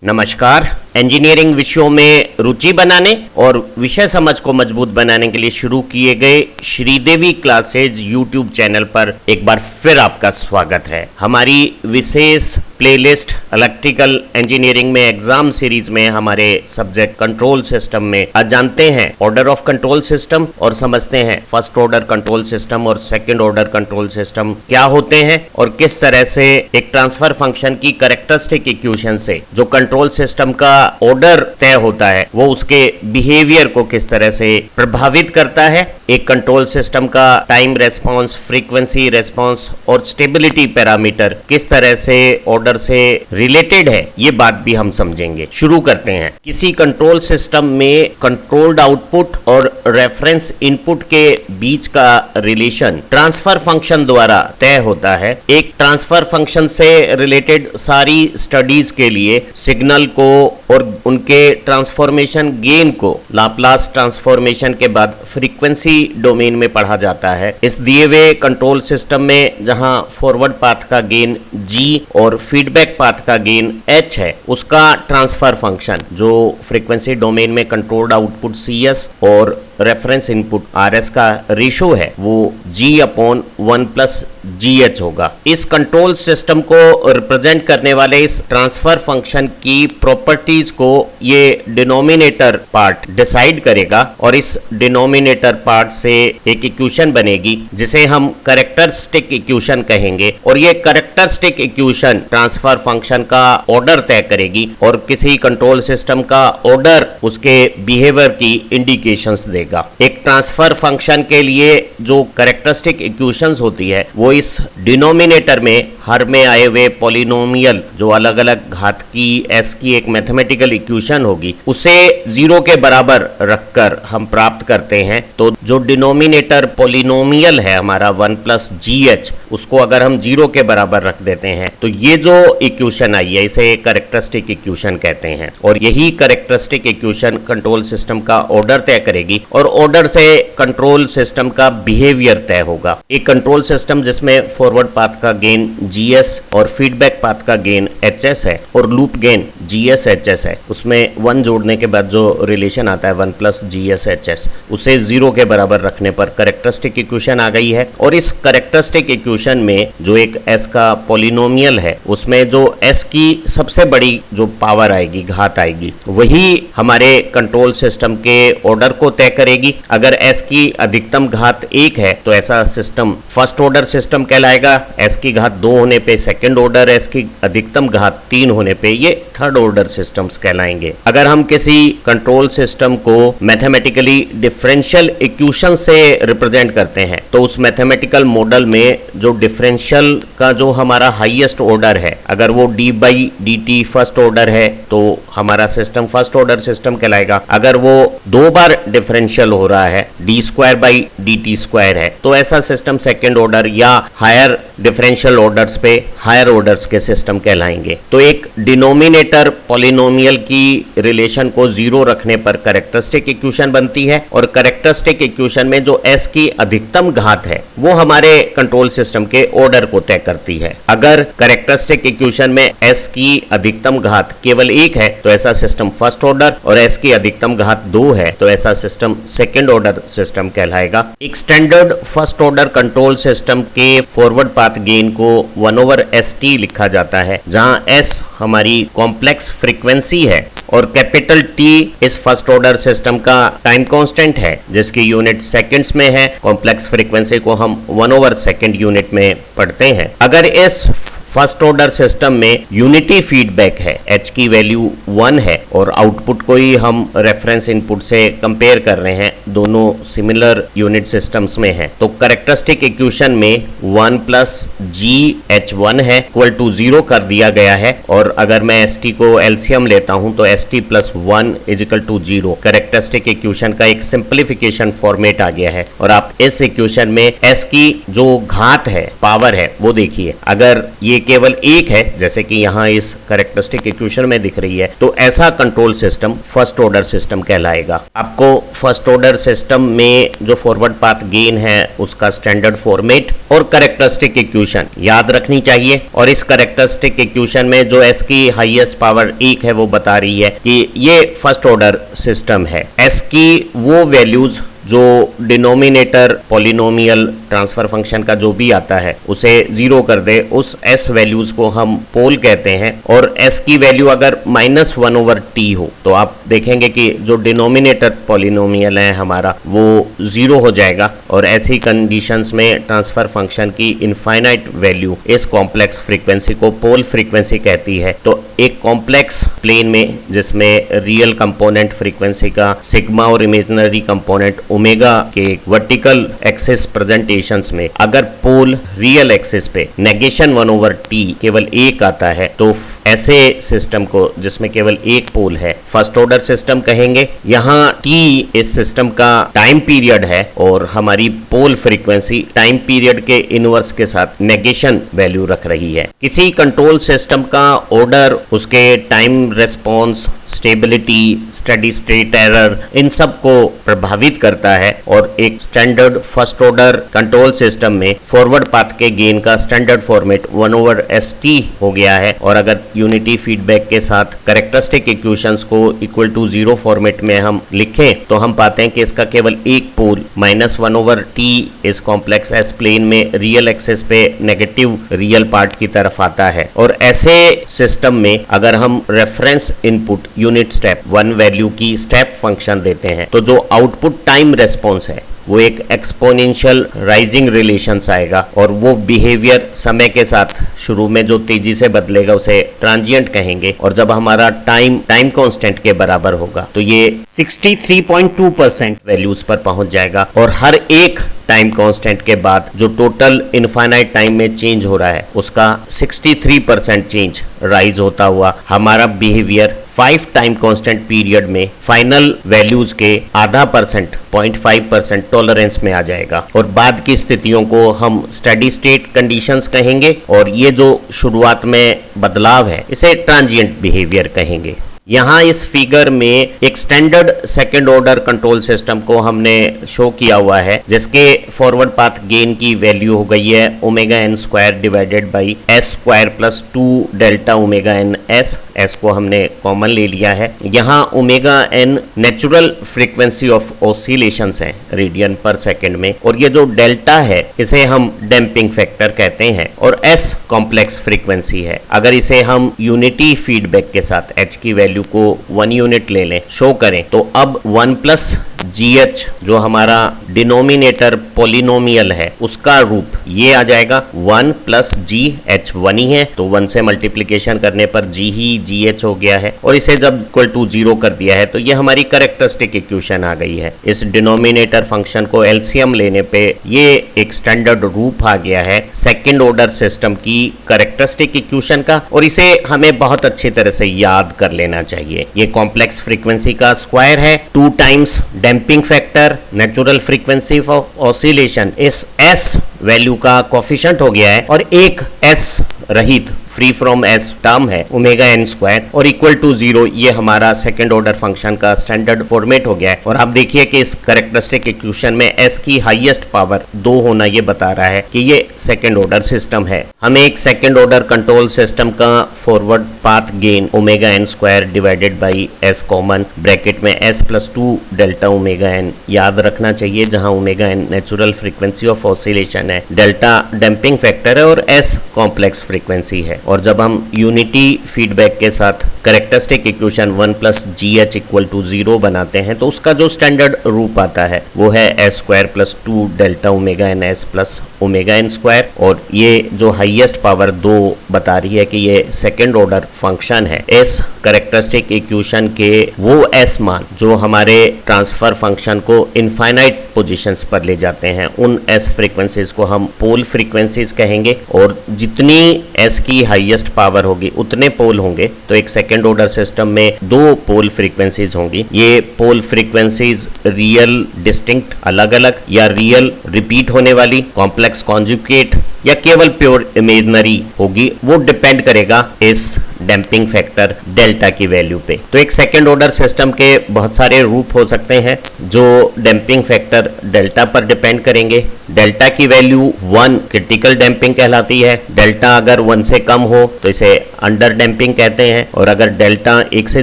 नमस्कार। इंजीनियरिंग विषयों में रुचि बनाने और विषय समझ को मजबूत बनाने के लिए शुरू किए गए श्रीदेवी क्लासेज यूट्यूब चैनल पर एक बार फिर आपका स्वागत है। हमारी विशेष प्लेलिस्ट इलेक्ट्रिकल इंजीनियरिंग में एग्जाम सीरीज में हमारे सब्जेक्ट कंट्रोल सिस्टम में आज जानते हैं ऑर्डर ऑफ कंट्रोल सिस्टम और समझते हैं फर्स्ट ऑर्डर कंट्रोल सिस्टम और सेकंड ऑर्डर कंट्रोल सिस्टम क्या होते हैं और किस तरह से एक ट्रांसफर फंक्शन की कैरेक्टरिस्टिक इक्वेशन से जो कंट्रोल सिस्टम का ऑर्डर तय होता है वो उसके बिहेवियर को किस तरह से प्रभावित करता है। एक कंट्रोल सिस्टम का टाइम रेस्पॉन्स, फ्रीक्वेंसी रेस्पॉन्स और स्टेबिलिटी पैरामीटर किस तरह से ऑर्डर से रिलेटेड है, ये बात भी हम समझेंगे। शुरू करते हैं। किसी कंट्रोल सिस्टम में कंट्रोल्ड आउटपुट और रेफरेंस इनपुट के बीच का रिलेशन ट्रांसफर फंक्शन द्वारा तय होता है। एक ट्रांसफर फंक्शन से रिलेटेड सारी स्टडीज के लिए सिग्नल को और उनके ट्रांसफॉर्मेशन गेन को लाप्लास ट्रांसफॉर्मेशन के बाद फ्रीक्वेंसी डोमेन में पढ़ा जाता है। इस दिए हुए कंट्रोल सिस्टम में जहां फॉरवर्ड पाथ का गेन G और फीडबैक पाथ का गेन H है, उसका ट्रांसफर फंक्शन जो फ्रीक्वेंसी डोमेन में कंट्रोल्ड आउटपुट CS और रेफरेंस इनपुट RS का रेशो है वो G/1+GH होगा। इस कंट्रोल सिस्टम को रिप्रेजेंट करने वाले इस ट्रांसफर फंक्शन की प्रॉपर्टीज को ये डिनोमिनेटर पार्ट डिसाइड करेगा और इस डिनोमिनेटर पार्ट से एक इक्वेशन बनेगी जिसे हम कैरेक्टरिस्टिक इक्वेशन कहेंगे और ये कैरेक्टरिस्टिक इक्वेशन ट्रांसफर फंक्शन का ऑर्डर तय करेगी और किसी कंट्रोल सिस्टम का ऑर्डर उसके बिहेवियर की इंडिकेशंस देगा। एक ट्रांसफर फंक्शन के लिए जो कैरेक्टरिस्टिक इक्वेशंस होती है वो इस डिनोमिनेटर में हर में आए हुए पॉलिनोमियल जो अलग अलग घात की s की एक मैथमेटिकल इक्वेशन होगी उसे 0 के बराबर रखकर हम प्राप्त करते हैं। तो जो डिनोमिनेटर पॉलिनोमियल है हमारा 1+GH, उसको अगर हम 0 के बराबर रख देते हैं तो ये जो इक्वेशन आई है इसे कैरेक्टरिस्टिक इक्वेशन कहते हैं और यही कैरेक्टरिस्टिक इक्वेशन कंट्रोल सिस्टम का ऑर्डर तय करेगी और ऑर्डर से कंट्रोल सिस्टम का बिहेवियर तय होगा। एक कंट्रोल सिस्टम जिसमें फॉरवर्ड पाथ का गेन GS और फीडबैक पाथ का गेन HS है और लूप गेन GSHS है, उसमें 1 जोड़ने के बाद जो रिलेशन आता है 1+GSHS, उसे 0 के बराबर रखने पर कैरेक्टरिस्टिक इक्वेशन आ गई है। और इस कैरेक्टरिस्टिक इक्वेशन में जो एक S का पॉलिनोमियल है उसमें जो S की सबसे बड़ी जो पावर आएगी, घात आएगी, वही हमारे कंट्रोल सिस्टम के ऑर्डर को तय करेगी। अगर S की अधिकतम घात 1 है तो ऐसा सिस्टम फर्स्ट ऑर्डर सिस्टम कहलाएगा। S की घात 2 होने पे सेकंड ऑर्डर, S की अधिकतम घात 3 होने पे ये थर्ड ऑर्डर सिस्टम्स कहलाएंगे। अगर हम किसी कंट्रोल सिस्टम को मैथमेटिकली डिफरेंशियल इक्वेशन से रिप्रेजेंट करते हैं तो उस मैथमेटिकल मॉडल में जो डिफरेंशियल का जो हमारा हाईएस्ट ऑर्डर है, अगर वो d/dt फर्स्ट ऑर्डर है तो हमारा सिस्टम फर्स्ट ऑर्डर सिस्टम कहलाएगा। अगर वो 2 बार डिफरेंशियल हो रहा है, d/dt² है, तो ऐसा सिस्टम सेकंड ऑर्डर या हायर डिफरेंशियल ऑर्डर्स पे हायर ऑर्डर्स के सिस्टम कहलाएंगे। तो एक डिनोमिनेटर पॉलिनोमियल की रिलेशन को 0 रखने पर कैरेक्टरिस्टिक इक्वेशन बनती है और कैरेक्टरिस्टिक इक्वेशन में जो S की अधिकतम घात है वो हमारे कंट्रोल सिस्टम के ऑर्डर को तय करती है। अगर कैरेक्टरिस्टिक इक्वेशन में S की अधिकतम घात केवल 1 है तो ऐसा सिस्टम फर्स्ट ऑर्डर और S की अधिकतम घात 2 है तो ऐसा सिस्टम सेकंड ऑर्डर सिस्टम कहलाएगा। एक standard first order control system के फॉरवर्ड पाथ गेन को 1/ST लिखा जाता है, जहां S हमारी कॉम्प्लेक्स फ्रीक्वेंसी है और कैपिटल T इस फर्स्ट ऑर्डर सिस्टम का टाइम कांस्टेंट है जिसकी यूनिट सेकंड्स में है। कॉम्प्लेक्स फ्रीक्वेंसी को हम 1/सेकंड यूनिट में पढ़ते हैं। अगर इस फर्स्ट ऑर्डर सिस्टम में यूनिटी फीडबैक है, H की वैल्यू 1 है और आउटपुट को ही हम रेफरेंस इनपुट से कंपेयर कर रहे हैं, दोनों सिमिलर यूनिट सिस्टम्स में है, तो कैरेक्टरिस्टिक इक्वेशन में 1+GH1 है इक्वल टू 0 कर दिया गया है। और अगर मैं ST को एलसीएम लेता हूं तो ST+1 is equal to 0 characteristic equation का एक सिंप्लीफिकेशन फॉर्मेट आ गया है। और आप इस इक्वेशन में S की जो घात है, पावर है, वो देखिए। अगर ये केवल 1 है जैसे कि यहाँ इस कैरेक्टरिस्टिक इक्वेशन में दिख रही है तो ऐसा control system first order system कहलाएगा। आपको फर्स्ट ऑर्डर सिस्टम में जो फॉरवर्ड पाथ गेन है उसका स्टैंडर्ड फॉर्मेट और कैरेक्टरिस्टिक इक्वेशन याद रखनी चाहिए। और इस कैरेक्टरिस्टिक इक्वेशन में जो S s की हाईएस्ट पावर 1 है वो बता रही है कि ये फर्स्ट ऑर्डर सिस्टम है। s की वो वैल्यूज जो डिनोमिनेटर पॉलिनोमियल ट्रांसफर फंक्शन का जो भी आता है उसे 0 कर दे, उस s वैल्यूज को हम पोल कहते हैं। और s की वैल्यू अगर -1/t हो तो आप देखेंगे कि जो डिनोमिनेटर पॉलिनोमियल है हमारा वो 0 हो जाएगा, और ऐसी कंडीशंस में ट्रांसफर फंक्शन की इनफाइनाइट वैल्यू इस कॉम्प्लेक्स फ्रीक्वेंसी को पोल फ्रीक्वेंसी कहती है। तो एक कॉम्प्लेक्स प्लेन में जिसमें रियल कंपोनेंट फ्रीक्वेंसी का सिग्मा और इमेजिनरी कंपोनेंट ओमेगा के वर्टिकल एक्सिस प्रेजेंटेशंस में अगर पोल रियल एक्सिस पे नेगेशन 1/t केवल 1 आता है तो ऐसे सिस्टम को जिसमें केवल एक पोल है फर्स्ट ऑर्डर सिस्टम कहेंगे। यहाँ t इस सिस्टम का टाइम पीरियड है और हमारी पोल फ्रीक्वेंसी टाइम पीरियड के इनवर्स के साथ नेगेशन वैल्यू रख रही है। किसी कंट्रोल सिस्टम का ऑर्डर, उसके time response, stability, steady state error, इन सब को प्रभावित करता है। और एक standard first order control system में फॉरवर्ड पाथ के गेन का स्टैंडर्ड फॉर्मेट 1/st हो गया है। और अगर यूनिटी फीडबैक के साथ कैरेक्टरिस्टिक इक्वेशंस को इक्वल टू 0 फॉर्मेट में हम लिखें तो हम पाते हैं कि इसका केवल एक पोल -1/t इस कॉम्प्लेक्स एस प्लेन में रियल एक्सिस पे नेगेटिव रियल पार्ट की तरफ आता है। और ऐसे सिस्टम में अगर हम reference input unit step 1 value की स्टेप फंक्शन देते हैं तो जो आउटपुट टाइम रेस्पॉन्स है वो एक एक्सपोनेंशियल राइजिंग रिलेशंस आएगा, और वो बिहेवियर समय के साथ शुरू में जो तेजी से बदलेगा उसे ट्रांजिएंट कहेंगे। और जब हमारा टाइम कांस्टेंट के बराबर होगा तो ये 63.2% वैल्यूज पर पहुंच जाएगा। और हर एक टाइम कांस्टेंट के बाद जो टोटल इनफाइनाइट टाइम में चेंज हो रहा है उसका 63% चेंज राइज होता हुआ हमारा बिहेवियर 5 टाइम कांस्टेंट पीरियड में फाइनल वैल्यूज के आधा % 0.5% टॉलरेंस में आ जाएगा। और बाद की स्थितियों को हम स्टेडी स्टेट कंडीशंस कहेंगे, और ये जो शुरुआत में बदलाव है इसे ट्रांजिएंट बिहेवियर कहेंगे। यहाँ इस फिगर में एक standard second order control system को हमने शो किया हुआ है जिसके फॉरवर्ड पाथ गेन की वैल्यू हो गई है ω_n² divided by s² + 2 delta ω_n s को हमने कॉमन ले लिया है। यहाँ ω_n natural frequency of oscillations है रेडियन पर सेकेंड में, और ये जो डेल्टा है इसे हम डैम्पिंग फैक्टर कहते हैं, और s कॉम्प्लेक्स फ्रीक्वेंसी है। अगर इसे हम यूनिटी फीडबैक के साथ h की वैल्यू को 1 यूनिट ले लें, शो करें, तो अब 1 + GH जो हमारा डिनोमिनेटर पॉलिनोमियल है उसका रूप ये आ जाएगा 1 + GH 1 ही है तो 1 से मल्टीप्लिकेशन करने पर G ही GH हो गया है। और इसे जब इक्वल टू 0 कर दिया है तो ये हमारी कैरेक्टरिस्टिक इक्वेशन आ गई है। इस डिनोमिनेटर फंक्शन को एलसीएम लेने पे ये एक स्टैंडर्ड रूप आ गया है सेकेंड ऑर्डर सिस्टम की कैरेक्टरिस्टिक इक्वेशन का, और इसे हमें बहुत अच्छी तरह से याद कर लेना चाहिए। ये कॉम्प्लेक्स फ्रीक्वेंसी का स्क्वायर है, 2 times damping factor, natural frequency of oscillation, इस s वैल्यू का कोफिशिएंट हो गया है, और एक s रहित फ्री फ्रॉम s टर्म है ω_n² और इक्वल टू 0। ये हमारा सेकेंड ऑर्डर फंक्शन का स्टैंडर्ड फॉर्मेट हो गया है। और आप देखिए कि इस कैरेक्टरिस्टिक इक्वेशन में s की हाईएस्ट पावर 2 होना ये बता रहा है कि ये सेकेंड ऑर्डर सिस्टम है। हमें एक सेकेंड ऑर्डर कंट्रोल सिस्टम का forward path gain ω_n² divided by s common bracket में s + 2 डेल्टा ω_n याद रखना चाहिए, जहां ω_n natural frequency of oscillation है, डेल्टा डैम्पिंग फैक्टर है और s कॉम्प्लेक्स फ्रीक्वेंसी है। और जब हम यूनिटी फीडबैक के साथ कैरेक्टरिस्टिक इक्वेशन 1 + GH = 0 बनाते हैं तो उसका जो स्टैंडर्ड रूप आता है वो है s² + 2 delta ω_n s + ω_n²। और ये जो हाईएस्ट पावर 2 बता रही है कि ये सेकेंड ऑर्डर फंक्शन है। इस कैरेक्टरिस्टिक इक्वेशन के वो s मान जो हमारे ट्रांसफर फंक्शन को इनफाइनाइट पोजीशंस पर ले जाते हैं, उन s फ्रीक्वेंसीज को हम पोल फ्रीक्वेंसीज कहेंगे। और जितनी s की हाईएस्ट पावर होगी उतने पोल होंगे, तो एक सेकेंड ऑर्डर सिस्टम में 2 पोल फ्रीक्वेंसीज होंगी। ये पोल फ्रीक्वेंसीज रियल डिस्टिंक्ट अलग अलग, या रियल रिपीट होने वाली, कॉम्प्लेक्स कॉन्जुगेट, या केवल प्योर इमेजिनरी होगी, वो डिपेंड करेगा इस डैम्पिंग फैक्टर डेल्टा की वैल्यू पे। तो एक सेकेंड ऑर्डर सिस्टम के बहुत सारे रूप हो सकते हैं जो डैम्पिंग फैक्टर डेल्टा पर डिपेंड करेंगे। डेल्टा की वैल्यू 1 क्रिटिकल डैम्पिंग कहलाती है। डेल्टा अगर 1 से कम हो तो इसे अंडर डैम्पिंग कहते हैं, और अगर डेल्टा 1 से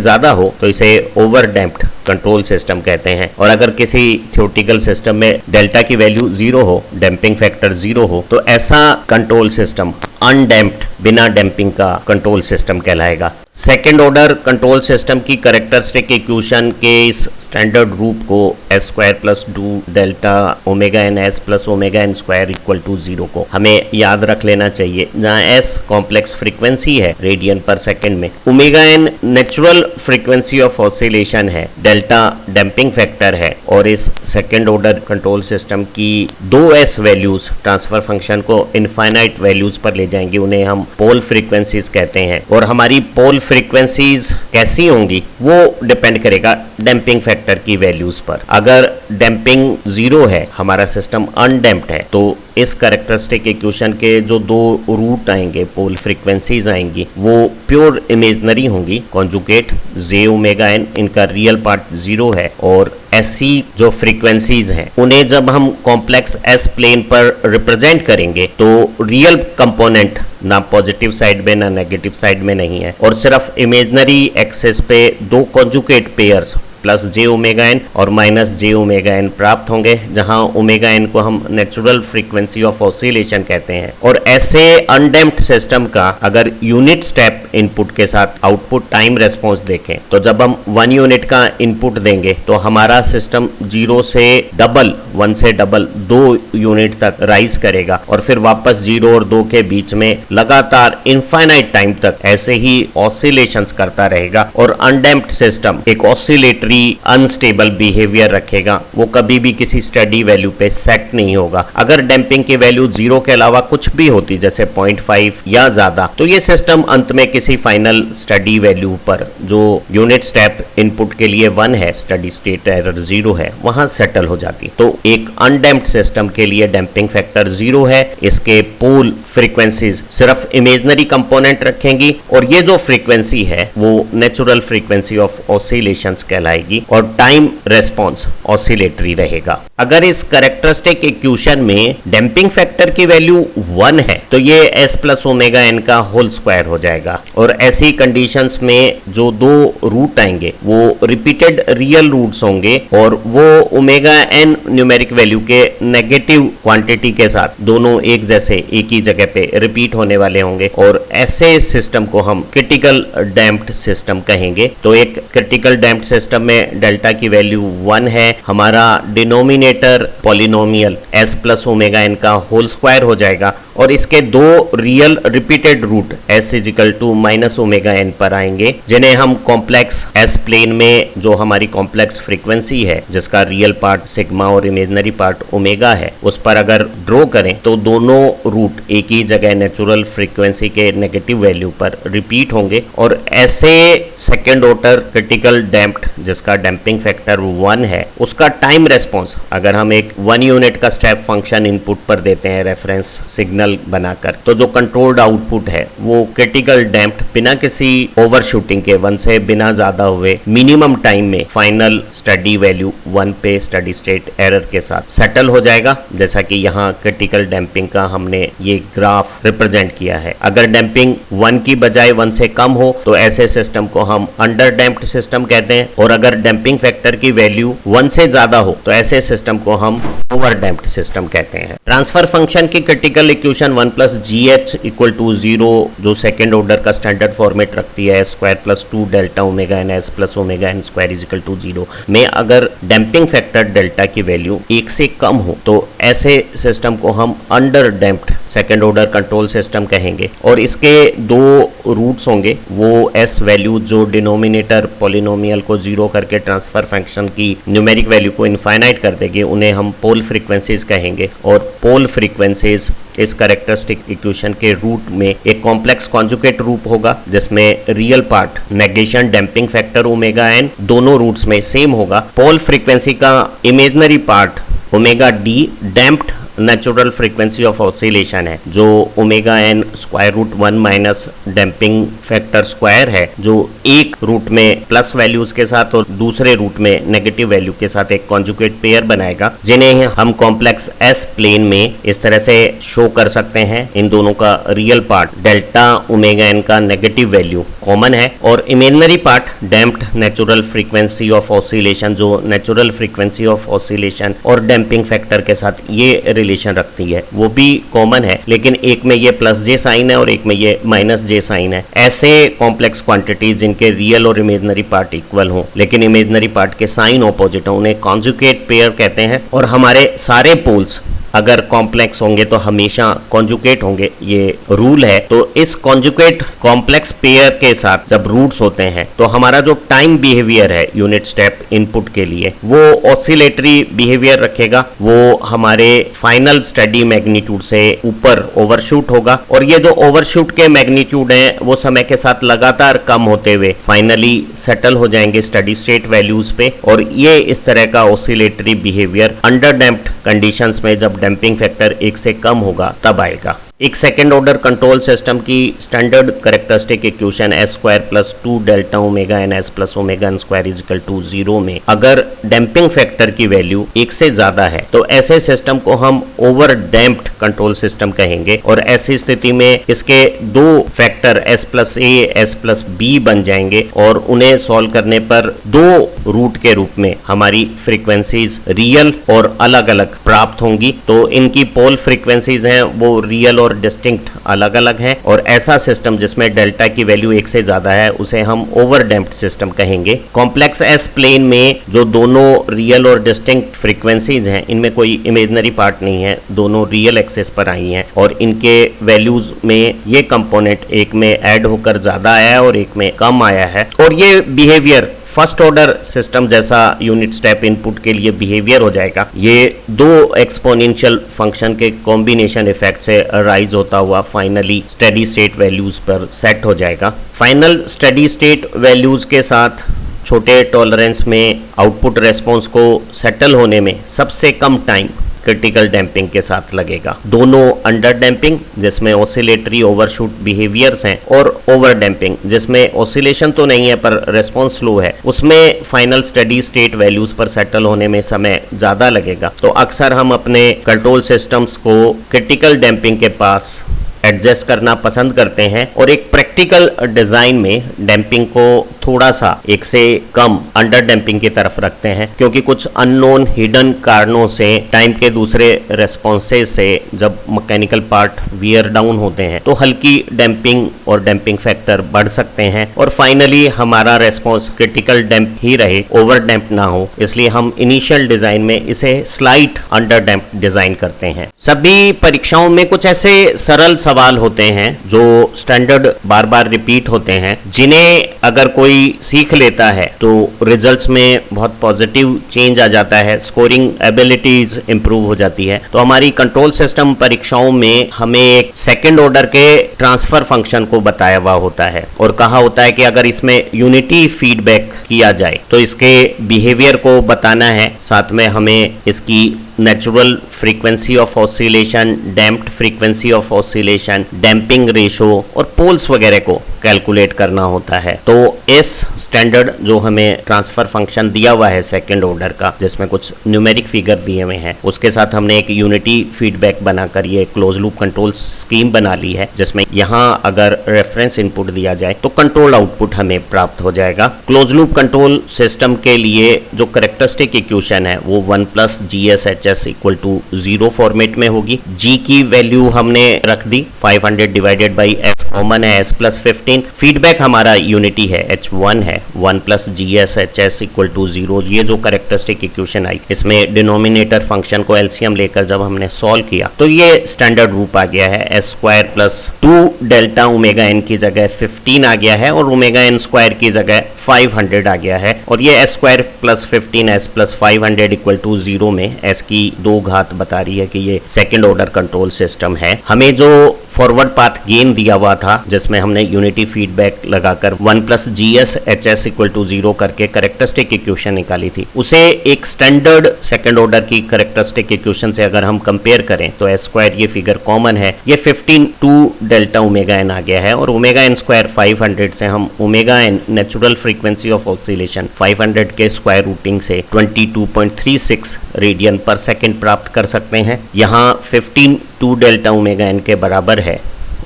ज्यादा हो तो इसे ओवर डैम्प्ड कंट्रोल सिस्टम कहते हैं। और अगर किसी थ्योरेटिकल सिस्टम में डेल्टा की वैल्यू 0 हो, डैम्पिंग फैक्टर 0 हो, तो ऐसा कंट्रोल सिस्टम अनडैम्प्ड बिना डैम्पिंग का कंट्रोल सिस्टम कहलाएगा। सेकेंड ऑर्डर कंट्रोल सिस्टम की कैरेक्टरिस्टिक इक्वेशन के इस स्टैंडर्ड रूप को s square plus 2 delta omega N S plus omega N square equal to 0 को हमें याद रख लेना चाहिए, जहां s कॉम्प्लेक्स फ्रीक्वेंसी है रेडियन पर सेकेंड में, omega n natural frequency of oscillation है, डेल्टा डैम्पिंग फैक्टर है, और इस सेकेंड ऑर्डर कंट्रोल सिस्टम की 2s वैल्यूज ट्रांसफर फंक्शन को इनफाइनाइट वैल्यूज पर ले जाएंगे, उन्हें हम पोल फ्रीक्वेंसीज कहते हैं। और हमारी पोल फ्रीक्वेंसीज कैसी होंगी वो डिपेंड करेगा डैम्पिंग फैक्टर की वैल्यूज पर। अगर डैम्पिंग 0 है, हमारा सिस्टम अनडैम्प्ड है, तो इस कैरेक्टरिस्टिक इक्वेशन के जो दो रूट आएंगे, पोल फ्रीक्वेंसीज आएंगी, वो प्योर इमेजनरी होंगी, कॉन्जुगेट जे ओमेगा एन, इनका रियल पार्ट 0 है, और ऐसी जो फ्रीक्वेंसीज हैं उन्हें जब हम कॉम्प्लेक्स एस प्लेन पर रिप्रेजेंट करेंगे तो रियल कंपोनेंट ना पॉजिटिव साइड में ना नेगेटिव साइड में नहीं है, और सिर्फ इमेजनरी एक्सेस पे दो कॉन्जुगेट पेयर्स प्लस जे ओमेगा एन और माइनस जे ओमेगा एन प्राप्त होंगे, जहां ओमेगा एन को हम नेचुरल फ्रीक्वेंसी ऑफ ऑसिलेशन कहते हैं। और ऐसे अनडैम्प्ड सिस्टम का अगर यूनिट स्टेप इनपुट के साथ आउटपुट टाइम रेस्पॉन्स देखें, तो जब हम 1 यूनिट का इनपुट देंगे तो हमारा सिस्टम 0 से डबल, 1 से डबल 2 यूनिट तक राइज करेगा, और फिर वापस 0 और 2 के बीच में लगातार इनफाइनाइट टाइम तक ऐसे ही ऑसिलेशंस करता रहेगा। और अनडैम्प्ड सिस्टम एक ऑसिलेटरी अनस्टेबल बिहेवियर रखेगा, वो कभी भी किसी स्टडी वैल्यू पे सेट नहीं होगा। अगर डैम्पिंग की वैल्यू 0 के अलावा कुछ भी होती, जैसे 0.5 या ज्यादा, तो ये सिस्टम अंत में किसी फाइनल स्टडी वैल्यू पर जो यूनिट स्टेप इनपुट के लिए 1 है, स्टडी स्टेट एरर 0 है, वहां सेटल हो जाती। तो एक अनडैम्प्ड सिस्टम के लिए डैम्पिंग फैक्टर 0 है, इसके पोल फ्रीक्वेंसीज सिर्फ इमेजनरी कंपोनेंट रखेंगी, और ये जो फ्रीक्वेंसी है वो नेचुरल फ्रीक्वेंसी ऑफ ऑसिलेशंस कहलाएगी, और टाइम रेस्पॉन्स ऑसिलेटरी रहेगा। अगर इस कैरेक्टरिस्टिक इक्वेशन में डैम्पिंग फैक्टर की वैल्यू 1 है तो ये s प्लस ओमेगा एन का होल स्क्वायर हो जाएगा, और ऐसी कंडीशंस में जो दो रूट आएंगे वो रिपीटेड रियल रूट्स होंगे, और वो ओमेगा एन न्यूमेरिक वैल्यू के नेगेटिव क्वांटिटी के साथ दोनों एक जैसे एक ही जगह पे रिपीट होने वाले होंगे, और ऐसे सिस्टम को हम क्रिटिकल डैम्प्ड सिस्टम कहेंगे। तो एक क्रिटिकल डैम्प्ड सिस्टम में डेल्टा की वैल्यू 1 है, हमारा denominator polynomial s plus omega n का होल स्क्वायर हो जाएगा, और इसके दो real repeated root s equal to minus omega n पर आएंगे, जिन्हें हम कॉम्प्लेक्स s प्लेन में जो हमारी कॉम्प्लेक्स फ्रीक्वेंसी है, जिसका रियल पार्ट सिग्मा और इमेजनरी पार्ट ओमेगा है, उस पर अगर ड्रॉ करें तो दोनों रूट एक ही जगह नेचुरल फ्रीक्वेंसी के नेगेटिव वैल्यू पर रिपीट होंगे। और ऐसे सेकेंड ऑर्डर क्रिटिकल डैम्प्ड जिसका डैम्पिंग फैक्टर 1 है, उसका टाइम रेस्पॉन्स अगर हम एक 1 यूनिट का स्टेप फंक्शन इनपुट पर देते हैं रेफरेंस सिग्नल बनाकर, तो जो कंट्रोल्ड आउटपुट है वो क्रिटिकल डैम्प्ड बिना किसी ओवरशूटिंग के 1 से बिना ज्यादा हुए मिनिमम टाइम में फाइनल स्टडी वैल्यू 1 पे स्टडी स्टेट एरर के साथ सेटल हो जाएगा, जैसा कि यहाँ क्रिटिकल डैम्पिंग का हमने ये ग्राफ रिप्रेजेंट किया है। अगर डैम्पिंग 1 की बजाय 1 से कम हो तो ऐसे सिस्टम को हम अंडर डैम्प्ड सिस्टम कहते हैं, और अगर डैम्पिंग फैक्टर की वैल्यू 1 से ज्यादा हो तो ऐसे सिस्टम को हम ओवर डैम्प्ड सिस्टम कहते हैं। ट्रांसफर फंक्शन की critical equation 1 plus G H equal to 0 जो सेकेंड ऑर्डर का स्टैंडर्ड फॉर्मेट रखती है, square plus 2 delta omega N S plus omega N square equal to 0 में अगर डैम्पिंग फैक्टर डेल्टा की वैल्यू 1 से कम हो तो ऐसे सिस्टम को हम under damped second order control system कहेंगे, और इसके दो रूट्स होंगे, वो एस वैल्यू जो डिनोमिनेटर पॉलिनोमियल को 0 करके ट्रांसफर फंक्शन की न्यूमेरिक वैल्यू को इनफाइनाइट कर देंगे, उन्हें हम पोल फ्रीक्वेंसीज कहेंगे। और पोल फ्रीक्वेंसीज इस कैरेक्टरिस्टिक इक्वेशन के रूट में एक कॉम्प्लेक्स कॉन्जुगेट रूप होगा, जिसमें real part negation damping factor omega n दोनों रूट्स में सेम होगा। पोल फ्रीक्वेंसी का imaginary part omega D damped natural frequency of oscillation है, जो omega N square root 1 minus damping factor square है, जो एक रूट में प्लस वैल्यूज के साथ और दूसरे रूट में नेगेटिव वैल्यू के साथ एक कॉन्जुगेट पेयर बनाएगा, जिन्हें हम कॉम्प्लेक्स एस प्लेन में इस तरह से शो कर सकते हैं। इन दोनों का real part delta omega n का नेगेटिव वैल्यू कॉमन है और imaginary part damped natural frequency of oscillation, जो नेचुरल फ्रीक्वेंसी ऑफ ऑसिलेशन और डैम्पिंग फैक्टर के साथ ये रिलेशन रखती है, वो भी कॉमन है, लेकिन एक में ये प्लस जे साइन है और एक में ये माइनस जे साइन है। ऐसे कॉम्प्लेक्स क्वांटिटीज जिनके रियल और इमेजिनरी पार्ट इक्वल हो लेकिन इमेजिनरी पार्ट के साइन ऑपोजिट हो, उन्हें कॉन्जुगेट पेयर कहते हैं। और हमारे सारे पोल्स अगर कॉम्प्लेक्स होंगे तो हमेशा कॉन्जुगेट होंगे, ये रूल है। तो इस कॉन्जुगेट कॉम्प्लेक्स पेयर के साथ जब रूट्स होते हैं तो हमारा जो टाइम बिहेवियर है यूनिट स्टेप इनपुट के लिए, वो ऑसिलेटरी बिहेवियर रखेगा, वो हमारे फाइनल स्टेडी मैग्नीट्यूड से ऊपर ओवरशूट होगा और ये जो ओवरशूट के मैग्नीट्यूड हैं वो समय के साथ लगातार कम होते हुए फाइनली सेटल हो जाएंगे स्टेडी स्टेट वैल्यूज पे। और ये इस तरह का oscillatory behaviour under damped conditions में जब डैम्पिंग फैक्टर 1 से कम होगा तब आएगा। एक सेकेंड ऑर्डर कंट्रोल सिस्टम की standard characteristic equation s square plus 2 delta omega N S plus omega N square is equal to 0 में अगर डैम्पिंग फैक्टर की वैल्यू 1 से ज्यादा है तो ऐसे सिस्टम को हम ओवर डैम्प्ड कंट्रोल सिस्टम कहेंगे और ऐसी स्थिति में इसके दो factor s plus a s plus b बन जाएंगे और उन्हें सॉल्व करने पर दो रूट के रूप में हमारी फ्रीक्वेंसीज रियल और अलग अलग प्राप्त होंगी। तो इनकी पोल फ्रीक्वेंसीज हैं वो रियल और डिस्टिंक्ट अलग अलग है और ऐसा सिस्टम जिसमें डेल्टा की वैल्यू 1 से ज्यादा है उसे हम ओवर डैम्प्ड सिस्टम कहेंगे। कॉम्प्लेक्स एस प्लेन में जो दोनों रियल और डिस्टिंक्ट फ्रीक्वेंसीज हैं इनमें कोई इमेजिनरी पार्ट नहीं है, दोनों रियल एक्सिस पर आई हैं और इनके वैल्यूज में ये कंपोनेंट एक में ऐड होकर ज्यादा आया है और एक में कम आया है और ये बिहेवियर फर्स्ट ऑर्डर सिस्टम जैसा यूनिट स्टेप इनपुट के लिए बिहेवियर हो जाएगा। ये दो एक्सपोनेंशियल फंक्शन के कॉम्बिनेशन इफेक्ट से राइज होता हुआ फाइनली स्टेडी स्टेट वैल्यूज पर सेट हो जाएगा। फाइनल स्टेडी स्टेट वैल्यूज के साथ छोटे टॉलरेंस में आउटपुट रेस्पॉन्स को सेटल होने में सबसे कम टाइम क्रिटिकल डैम्पिंग के साथ लगेगा। दोनों अंडर डैम्पिंग जिसमें ऑसिलेटरी ओवरशूट बिहेवियर्स हैं और ओवर डैम्पिंग जिसमें ऑसिलेशन तो नहीं है पर रेस्पॉन्स स्लो है, उसमें फाइनल स्टेडी स्टेट वैल्यूज पर सेटल होने में समय ज्यादा लगेगा। तो अक्सर हम अपने कंट्रोल सिस्टम्स को क्रिटिकल डैम्पिंग के पास एडजस्ट करना पसंद करते हैं और एक प्रैक्टिकल डिजाइन में डैम्पिंग को थोड़ा सा 1 से कम अंडर डैम्पिंग की तरफ रखते हैं, क्योंकि कुछ अननोन हिडन कारणों से टाइम के दूसरे रेस्पॉन्सेज से जब मैकेनिकल पार्ट वियर डाउन होते हैं तो हल्की डैम्पिंग और डैम्पिंग फैक्टर बढ़ सकते हैं और फाइनली हमारा रेस्पॉन्स क्रिटिकल डैम्प ही रहे, ओवर डैम्प ना हो। इसलिए हम इनिशियल डिजाइन में इसे स्लाइट अंडर डैम्प डिजाइन करते हैं। सभी परीक्षाओं में कुछ ऐसे सरल सवाल होते हैं जो स्टैंडर्ड बार बार रिपीट होते हैं, जिन्हें अगर कोई सीख लेता है तो रिजल्ट्स में बहुत पॉजिटिव चेंज आ जाता है, स्कोरिंग एबिलिटीज इंप्रूव हो जाती है। तो हमारी कंट्रोल सिस्टम परीक्षाओं में हमें एक सेकंड ऑर्डर के ट्रांसफर फंक्शन को बताया हुआ होता है और कहा होता है कि अगर इसमें यूनिटी फीडबैक किया जाए तो इसके बिहेवियर को बताना है, साथ में हमें इसकी natural frequency of oscillation, damped frequency of oscillation, damping ratio और पोल्स वगैरह को कैलकुलेट करना होता है। तो इस स्टैंडर्ड जो हमें ट्रांसफर फंक्शन दिया हुआ है सेकंड ऑर्डर का, जिसमें कुछ न्यूमेरिक फिगर दिए हुए हैं, उसके साथ हमने एक यूनिटी फीडबैक बनाकर ये क्लोज लूप कंट्रोल स्कीम बना ली है, जिसमें यहाँ अगर रेफरेंस इनपुट दिया जाए तो कंट्रोल आउटपुट हमें प्राप्त हो जाएगा। क्लोज लूप कंट्रोल सिस्टम के लिए जो कैरेक्टरिस्टिक इक्वेशन है वो 1 + GSHS = 0 फॉर्मेट में होगी। G की वैल्यू हमने रख दी 500 डिवाइडेड बाई S कॉमन है, S + 15। फीडबैक हमारा यूनिटी है, H1 है, 1 + GSHS = 0। ये जो कैरेक्टरिस्टिक इक्वेशन आई, इसमें डिनोमिनेटर फंक्शन को एलसीएम लेकर जब हमने सॉल्व किया तो ये स्टैंडर्ड रूप आ गया है। S² + 2 डेल्टा ओमेगा एन की जगह 15 आ गया है और ओमेगा एन स्क्वायर की जगह 500 आ गया है और ये S² + 15 S + 500 = 0 में S की 2 घात बता रही है कि ये सेकंड ऑर्डर कंट्रोल सिस्टम है। हमें जो फॉरवर्ड पाथ गेन दिया हुआ था जिसमें हमने यूनिटी फीडबैक लगाकर 1 + GS HS = 0 करके कैरेक्टरिस्टिक इक्वेशन निकाली थी, उसे एक स्टैंडर्ड सेकंड ऑर्डर की कैरेक्टरिस्टिक इक्वेशन से अगर हम कंपेयर करें तो S² ये फिगर कॉमन है, ये 15 डेल्टा ओमेगा एन आ गया है और ओमेगा एन स्क्वायर 500 से हम omega n natural frequency of oscillation 500 के स्क्वायर रूटिंग से 22.36 रेडियन पर सेकंड प्राप्त कर सकते हैं। यहाँ 15 डेल्टा ओमेगा एन के बराबर है,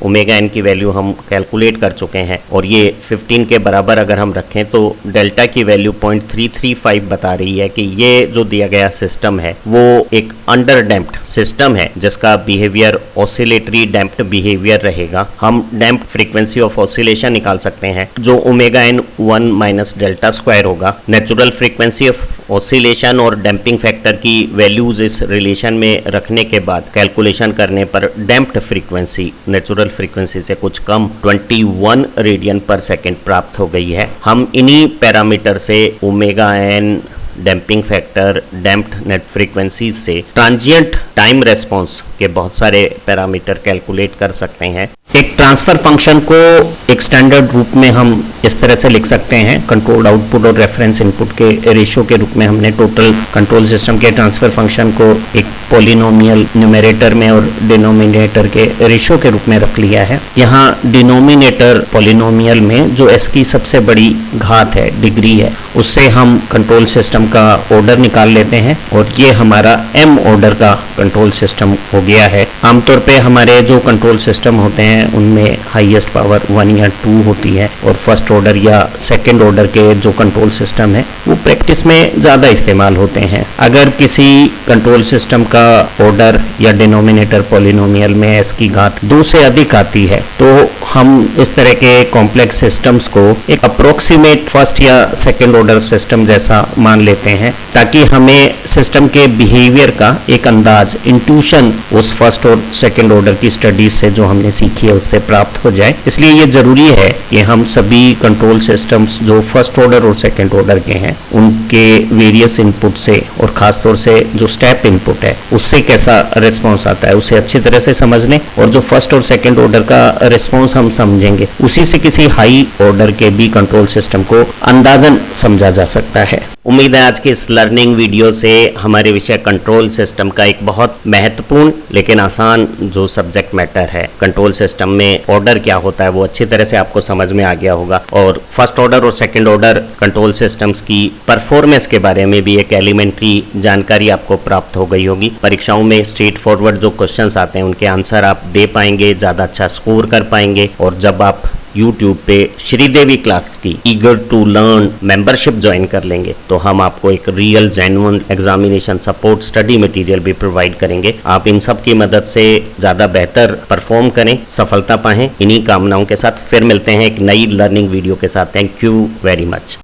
ओमेगा एन की वैल्यू हम कैलकुलेट कर चुके हैं और ये 15 के बराबर अगर हम रखें तो डेल्टा की वैल्यू 0.335 बता रही है कि ये जो दिया गया सिस्टम है वो एक अंडर डैम्प्ड सिस्टम है जिसका बिहेवियर ऑसिलेटरी डैम्प्ड बिहेवियर रहेगा। हम डैम्प्ड फ्रीक्वेंसी ऑफ ऑसिलेशन निकाल सकते हैं जो ओमेगा एन 1 - डेल्टा स्क्वायर होगा। नेचुरल फ्रीक्वेंसी ऑफ ऑसिलेशन और डैम्पिंग फैक्टर की वैल्यूज इस रिलेशन में रखने के बाद कैलकुलेशन करने पर डैम्प्ड फ्रीक्वेंसी नेचुरल फ्रीक्वेंसी से कुछ कम 21 रेडियन पर सेकंड प्राप्त हो गई है। हम इन्हीं पैरामीटर से omega n, damping factor, damped net frequency से ट्रांजिएंट टाइम रेस्पॉन्स के बहुत सारे पैरामीटर कैलकुलेट कर सकते हैं। एक ट्रांसफर फंक्शन को एक स्टैंडर्ड रूप में हम इस तरह से लिख सकते हैं, कंट्रोल आउटपुट और रेफरेंस इनपुट के रेशियो के रूप में हमने टोटल कंट्रोल सिस्टम के ट्रांसफर फंक्शन को एक पॉलिनोमियल न्यूमरेटर में और डिनोमिनेटर के रेशियो के रूप में रख लिया है। यहाँ डिनोमिनेटर पॉलिनोमियल में जो s की सबसे बड़ी घात है, डिग्री है, उससे हम कंट्रोल सिस्टम का ऑर्डर निकाल लेते हैं और ये हमारा m ऑर्डर का कंट्रोल सिस्टम हो गया है। आमतौर पे हमारे जो कंट्रोल सिस्टम होते हैं उनमें हाईएस्ट पावर 1 या 2 होती है और फर्स्ट ऑर्डर या सेकंड ऑर्डर के जो कंट्रोल सिस्टम है वो प्रैक्टिस में ज़्यादा इस्तेमाल होते हैं। अगर किसी कंट्रोल सिस्टम का ऑर्डर या डिनोमिनेटर पॉलिनोमियल में s की घात 2 से अधिक आती है तो हम इस तरह के कॉम्प्लेक्स सिस्टम्स को एक अप्रोक्सीमेट फर्स्ट या सेकंड ऑर्डर सिस्टम जैसा मान लेते हैं ताकि हमें सिस्टम के बिहेवियर का एक अंदाज, इंट्यूशन उस फर्स्ट और सेकंड ऑर्डर की स्टडीज से जो हमने सीखी है उससे प्राप्त हो जाए। इसलिए ये जरूरी है कि हम सभी कंट्रोल सिस्टम्स जो फर्स्ट ऑर्डर और सेकंड ऑर्डर के हैं उनके वेरियस इनपुट से और खासतौर से जो स्टेप इनपुट है उससे कैसा रिस्पॉन्स आता है उसे अच्छी तरह से समझ लें और जो फर्स्ट और सेकंड ऑर्डर का रिस्पॉन्स हम समझेंगे उसी से किसी हाई ऑर्डर के भी कंट्रोल सिस्टम को अंदाजन समझा जा सकता है। उम्मीद है आज की इस लर्निंग वीडियो से हमारे विषय कंट्रोल सिस्टम का एक बहुत महत्वपूर्ण लेकिन आसान जो सब्जेक्ट मैटर है, कंट्रोल सिस्टम में ऑर्डर क्या होता है, वो अच्छी तरह से आपको समझ में आ गया होगा और फर्स्ट ऑर्डर और सेकंड ऑर्डर कंट्रोल सिस्टम्स की परफॉर्मेंस के बारे में भी एक एलिमेंट्री जानकारी आपको प्राप्त हो गई होगी। परीक्षाओं में स्ट्रेट फॉरवर्ड जो क्वेश्चंस आते हैं उनके आंसर आप दे पाएंगे, ज़्यादा अच्छा स्कोर कर पाएंगे और जब आप YouTube पे श्रीदेवी क्लास की eager to learn membership join कर लेंगे तो हम आपको एक real genuine examination support study material भी प्रोवाइड करेंगे। आप इन सब की मदद से ज़्यादा बेहतर परफॉर्म करें, सफलता पाएं। इन्हीं कामनाओं के साथ फिर मिलते हैं एक नई लर्निंग वीडियो के साथ। Thank you very much.